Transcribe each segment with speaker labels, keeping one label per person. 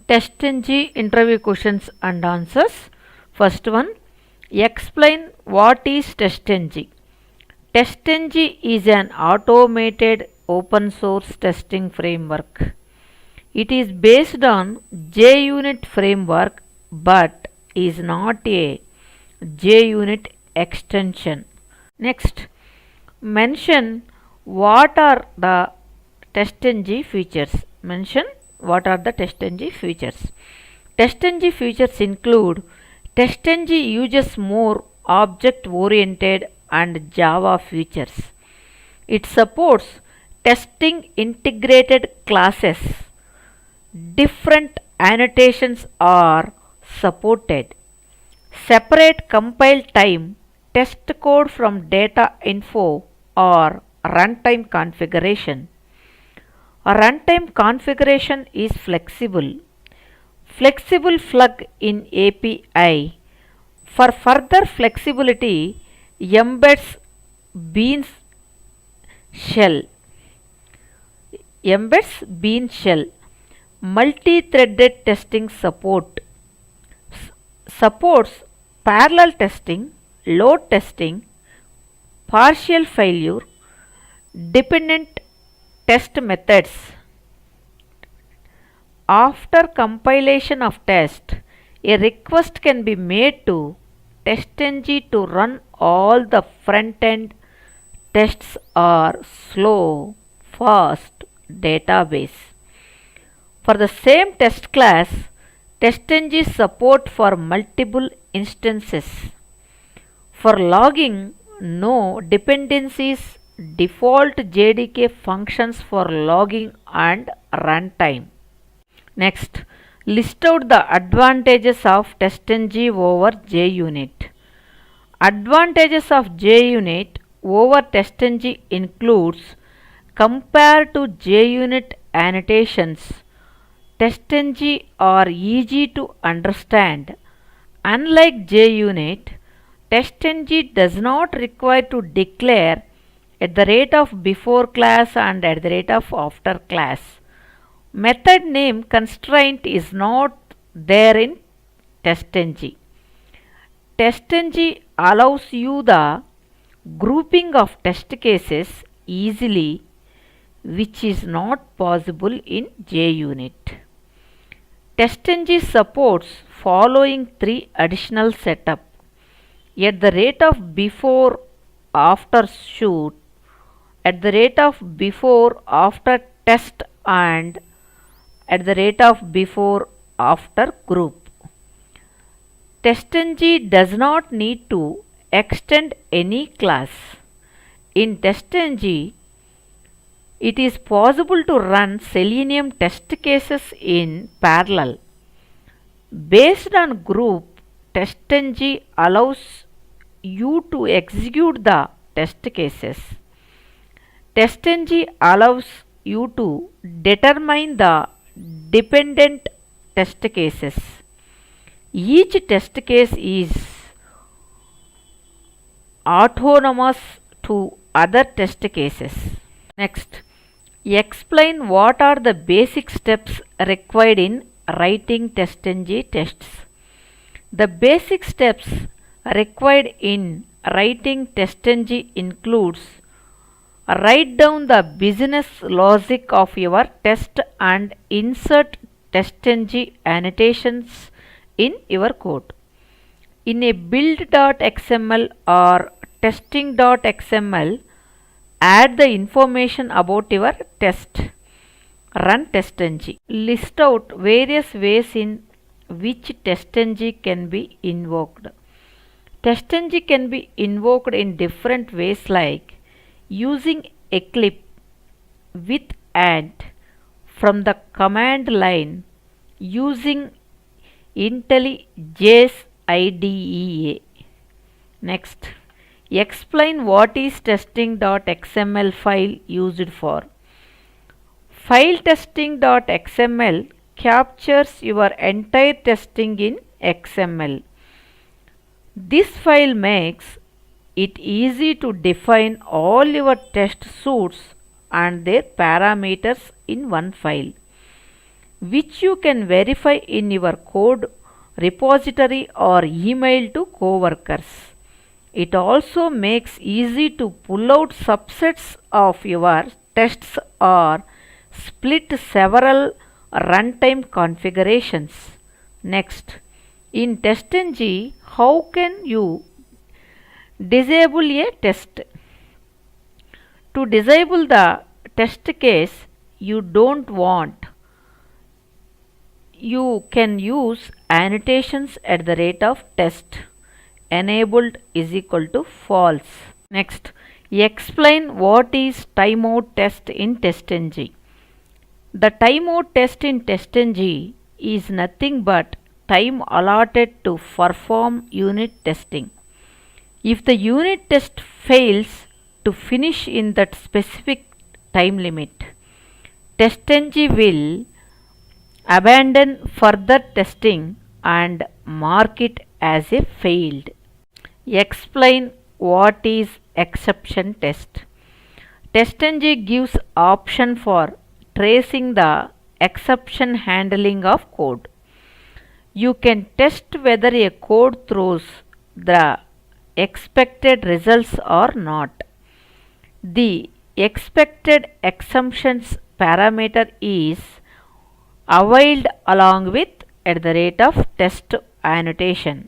Speaker 1: TestNG interview questions and answers. First one, explain what is TestNG. TestNG is an automated open source testing framework. It is based on JUnit framework but is not a JUnit extension. Next, mention what are the TestNG features. Mention what are the TestNG features. TestNG features include TestNG uses more object-oriented and Java features. It supports testing integrated classes. Different annotations are supported. Separate compile time, test code from data info or runtime configuration. A runtime configuration is flexible. Flexible plug in API. For further flexibility, embeds bean shell. Multi-threaded testing support. Supports parallel testing, load testing, partial failure, dependent test methods. After compilation of test, a request can be made to TestNG to run all the front-end tests or slow, fast database. For the same test class, TestNG support for multiple instances. For logging, no dependencies, default JDK functions for logging and runtime. Next, list out the advantages of TestNG over JUnit. Advantages of JUnit over TestNG includes compared to JUnit annotations, TestNG are easy to understand. Unlike JUnit, TestNG does not require to declare at the rate of before class and at the rate of after class. Method name constraint is not there in TestNG. TestNG allows you the grouping of test cases easily, which is not possible in JUnit. TestNG supports following three additional setup: at the rate of before after shoot, at the rate of before after test, and at the rate of before after group. TestNG does not need to extend any class. In TestNG, it is possible to run Selenium test cases in parallel. Based on group, TestNG allows you to execute the test cases. TestNG allows you to determine the dependent test cases. Each test case is autonomous to other test cases. Next, explain what are the basic steps required in writing TestNG tests. The basic steps required in writing TestNG includes: write down the business logic of your test and insert TestNG annotations in your code. In a build.xml or testing.xml, add the information about your test. Run TestNG. List out various ways in which TestNG can be invoked. TestNG can be invoked in different ways, like using Eclipse with ant from the command line, using IntelliJS IDEA. Next, explain what is testing.xml file used for. File testing.xml captures your entire testing in XML. This file makes it easy to define all your test suites and their parameters in one file. which you can verify in your code repository or email to coworkers. It also makes easy to pull out subsets of your tests or split several runtime configurations. Next, in TestNG, how can you disable a test? To disable the test case you don't want, you can use annotations at the rate of test enabled is equal to false. Next, explain what is timeout test in TestNG. The timeout test in TestNG is nothing but time allotted to perform unit testing. If the unit test fails to finish in that specific time limit, TestNG will abandon further testing and mark it as a failed. Explain what is exception test. TestNG gives option for tracing the exception handling of code. You can test whether a code throws the expected results or not. The expected exceptions parameter is availed along with at the rate of test annotation.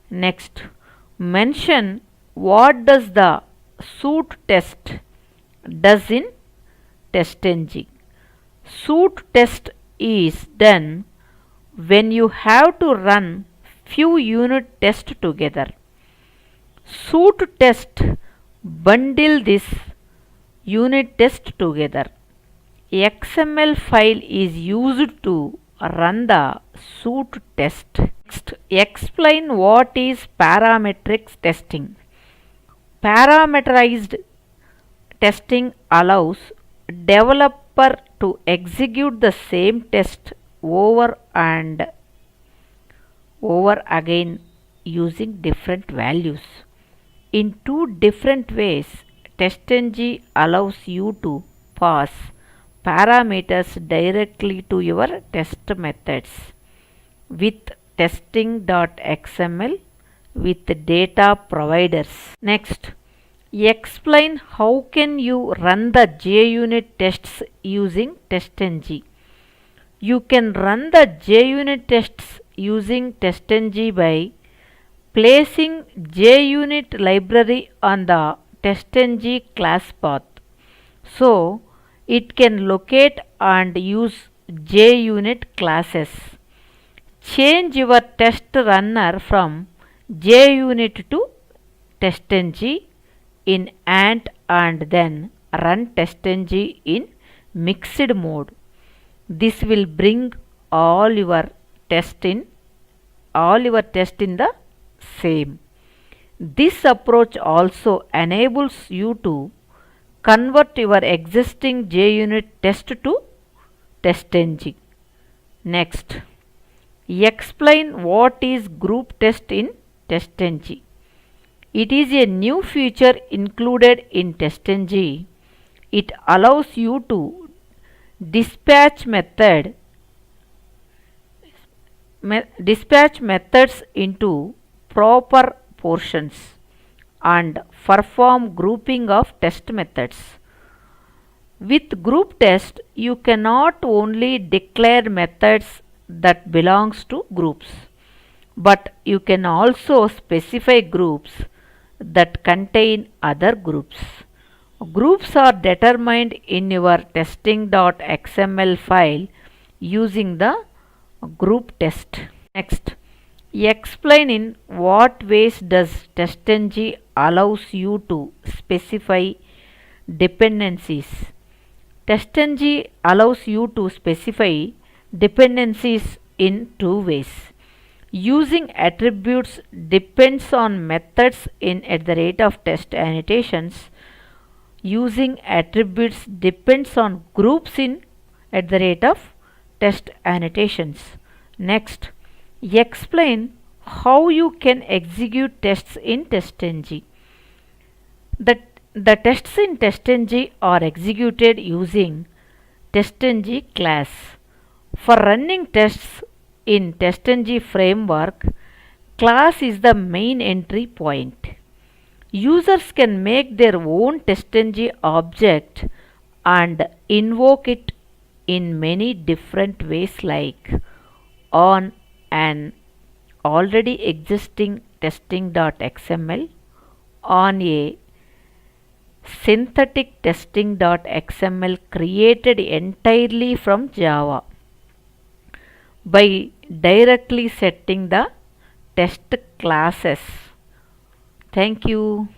Speaker 1: Next, mention what does the suit test does in TestNG. Suit test is done when you have to run few unit tests together. Suit test bundle this unit test together. XML file is used to run the suit test. Next, explain what is parametric testing. Parameterized testing allows developer to execute the same test over and over again using different values. In two different ways, TestNG allows you to pass parameters directly to your test methods with testing.xml with data providers. Next, explain how can you run the JUnit tests using TestNG. You can run the JUnit tests using TestNG by placing JUnit library on the TestNG class path, so it can locate and use JUnit classes. Change your test runner from JUnit to TestNG in Ant and then run TestNG in mixed mode. This will bring all your test in the same. This approach also enables you to convert your existing JUnit test to TestNG. Next, explain what is group test in TestNG. It is a new feature included in TestNG. It allows you to dispatch methods into proper portions and perform grouping of test methods. With group test, you cannot only declare methods that belongs to groups, but you can also specify groups that contain other groups. Groups are determined in your testing.xml file using the group test. Next, explain in what ways does TestNG allows you to specify dependencies. TestNG allows you to specify dependencies in two ways. Using attributes depends on methods in at the rate of test annotations. Using attributes depends on groups in at the rate of test annotations. Next, explain how you can execute tests in TestNG. The tests in TestNG are executed using TestNG class. For running tests in TestNG framework, class is the main entry point. Users can make their own TestNG object and invoke it in many different ways, like on an already existing testing.xml, on a synthetic testing.xml created entirely from Java, by directly setting the test classes. Thank you.